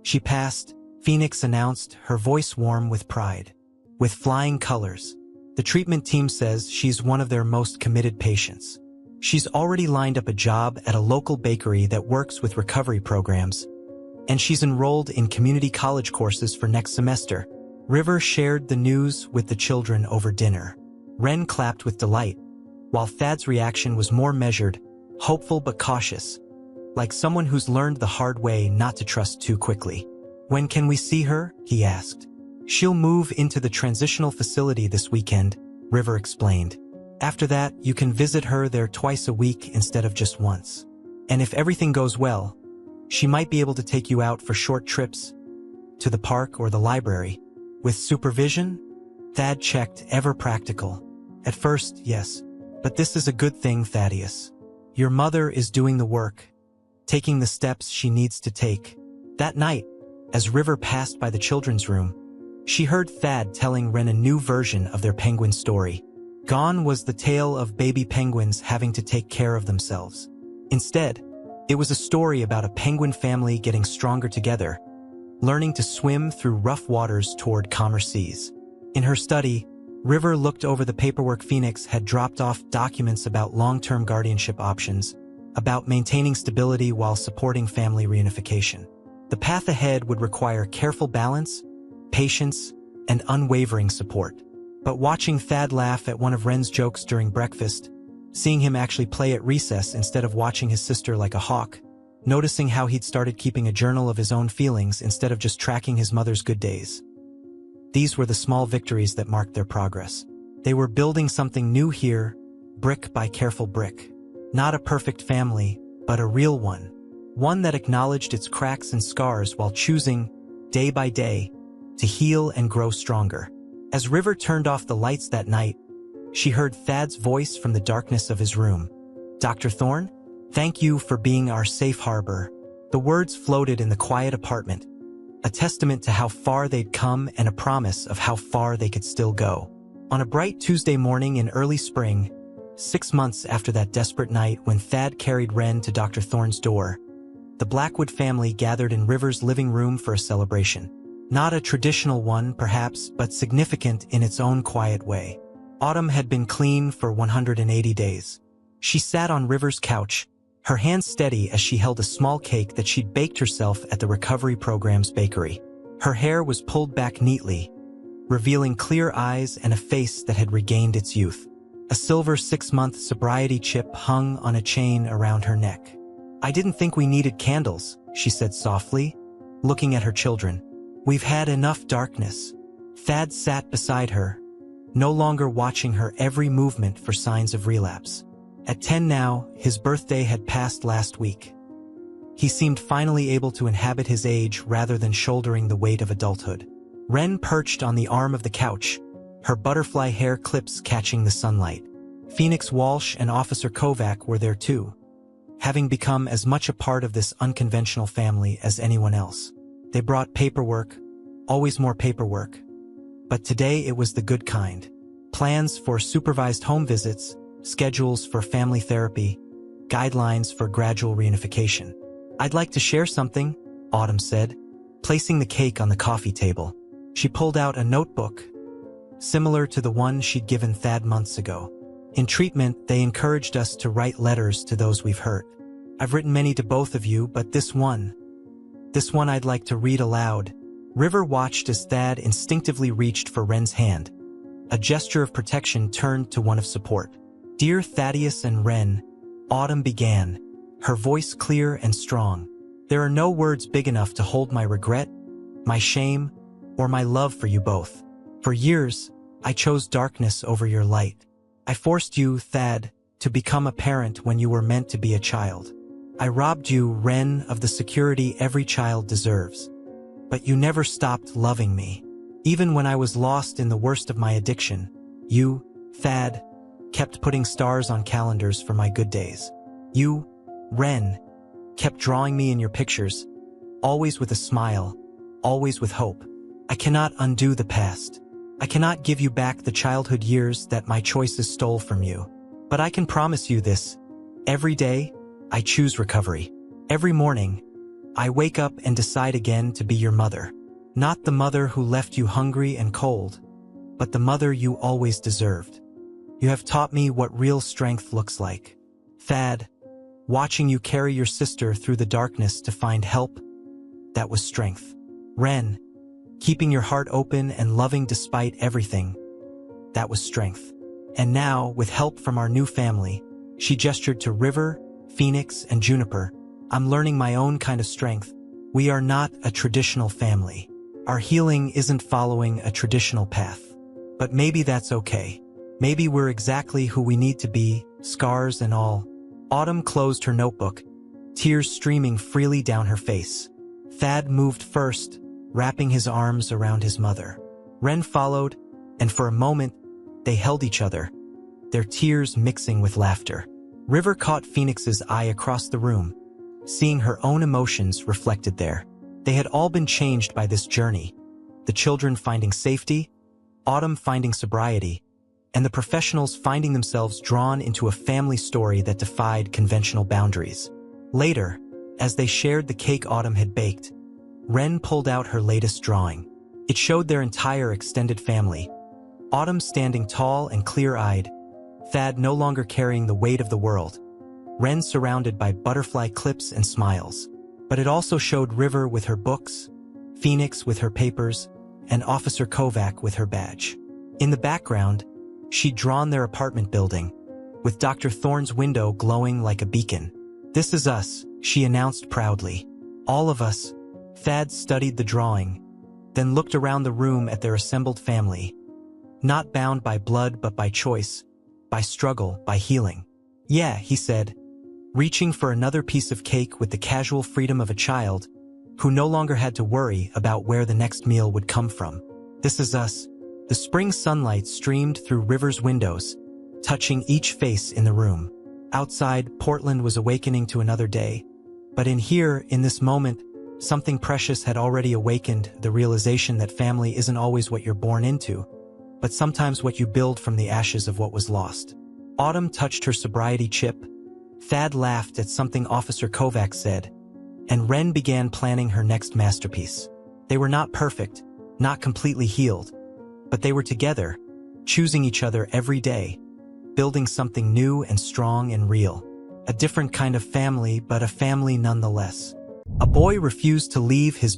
She passed, Phoenix announced, her voice warm with pride. With flying colors. The treatment team says she's one of their most committed patients. She's already lined up a job at a local bakery that works with recovery programs, and she's enrolled in community college courses for next semester. River shared the news with the children over dinner. Ren clapped with delight, while Thad's reaction was more measured, hopeful but cautious, like someone who's learned the hard way not to trust too quickly. When can we see her? He asked. She'll move into the transitional facility this weekend, River explained. After that, you can visit her there twice a week instead of just once. And if everything goes well, she might be able to take you out for short trips to the park or the library. With supervision? Thad checked, ever practical. At first, yes. But this is a good thing, Thaddeus. Your mother is doing the work, taking the steps she needs to take. That night, as River passed by the children's room, she heard Thad telling Ren a new version of their penguin story. Gone was the tale of baby penguins having to take care of themselves. Instead, it was a story about a penguin family getting stronger together, learning to swim through rough waters toward calmer seas. In her study, River looked over the paperwork. Phoenix had dropped off documents about long-term guardianship options, about maintaining stability while supporting family reunification. The path ahead would require careful balance, patience, and unwavering support. But watching Thad laugh at one of Ren's jokes during breakfast, seeing him actually play at recess instead of watching his sister like a hawk, noticing how he'd started keeping a journal of his own feelings instead of just tracking his mother's good days. These were the small victories that marked their progress. They were building something new here, brick by careful brick. Not a perfect family, but a real one. One that acknowledged its cracks and scars while choosing, day by day, to heal and grow stronger. As River turned off the lights that night, she heard Thad's voice from the darkness of his room. "Dr. Thorne, thank you for being our safe harbor." The words floated in the quiet apartment, a testament to how far they'd come and a promise of how far they could still go. On a bright Tuesday morning in early spring, 6 months after that desperate night when Thad carried Wren to Dr. Thorne's door, the Blackwood family gathered in River's living room for a celebration. Not a traditional one, perhaps, but significant in its own quiet way. Autumn had been clean for 180 days. She sat on River's couch, her hands steady as she held a small cake that she'd baked herself at the Recovery Program's bakery. Her hair was pulled back neatly, revealing clear eyes and a face that had regained its youth. A silver 6-month sobriety chip hung on a chain around her neck. "I didn't think we needed candles," she said softly, looking at her children. "We've had enough darkness." Thad sat beside her, no longer watching her every movement for signs of relapse. At 10 now, his birthday had passed last week. He seemed finally able to inhabit his age rather than shouldering the weight of adulthood. Wren perched on the arm of the couch, her butterfly hair clips catching the sunlight. Phoenix Walsh and Officer Kovac were there too, having become as much a part of this unconventional family as anyone else. They brought paperwork, always more paperwork. But today it was the good kind. Plans for supervised home visits, schedules for family therapy, guidelines for gradual reunification. "I'd like to share something," Autumn said, placing the cake on the coffee table. She pulled out a notebook, similar to the one she'd given Thad months ago. "In treatment, they encouraged us to write letters to those we've hurt. I've written many to both of you, but this one I'd like to read aloud." River watched as Thad instinctively reached for Wren's hand. A gesture of protection turned to one of support. "Dear Thaddeus and Wren," Autumn began, her voice clear and strong. "There are no words big enough to hold my regret, my shame, or my love for you both. For years, I chose darkness over your light. I forced you, Thad, to become a parent when you were meant to be a child. I robbed you, Wren, of the security every child deserves. But you never stopped loving me. Even when I was lost in the worst of my addiction, you, Thad, kept putting stars on calendars for my good days. You, Wren, kept drawing me in your pictures, always with a smile, always with hope. I cannot undo the past. I cannot give you back the childhood years that my choices stole from you. But I can promise you this. Every day, I choose recovery. Every morning, I wake up and decide again to be your mother. Not the mother who left you hungry and cold, but the mother you always deserved. You have taught me what real strength looks like. Thad, watching you carry your sister through the darkness to find help, that was strength. Wren, keeping your heart open and loving despite everything, that was strength. And now, with help from our new family," she gestured to River, Phoenix, and Juniper, "I'm learning my own kind of strength. We are not a traditional family. Our healing isn't following a traditional path. But maybe that's okay. Maybe we're exactly who we need to be, scars and all." Autumn closed her notebook, tears streaming freely down her face. Thad moved first, wrapping his arms around his mother. Wren followed, and for a moment, they held each other, their tears mixing with laughter. River caught Phoenix's eye across the room, seeing her own emotions reflected there. They had all been changed by this journey, the children finding safety, Autumn finding sobriety, and the professionals finding themselves drawn into a family story that defied conventional boundaries. Later, as they shared the cake Autumn had baked, Wren pulled out her latest drawing. It showed their entire extended family, Autumn standing tall and clear-eyed, Thad no longer carrying the weight of the world, Wren surrounded by butterfly clips and smiles. But it also showed River with her books, Phoenix with her papers, and Officer Kovac with her badge. In the background, she'd drawn their apartment building, with Dr. Thorne's window glowing like a beacon. "This is us," she announced proudly. "All of us." Thad studied the drawing, then looked around the room at their assembled family, not bound by blood but by choice, by struggle, by healing. "Yeah," he said, reaching for another piece of cake with the casual freedom of a child who no longer had to worry about where the next meal would come from. "This is us. The spring sunlight streamed through River's windows, touching each face in the room. Outside, Portland was awakening to another day. But in this moment, something precious had already awakened, the realization that family isn't always what you're born into, but sometimes what you build from the ashes of what was lost. Autumn touched her sobriety chip, Thad laughed at something Officer Kovac said, and Ren began planning her next masterpiece. They were not perfect, not completely healed, but they were together, choosing each other every day, building something new and strong and real. A different kind of family, but a family nonetheless. A boy refused to leave his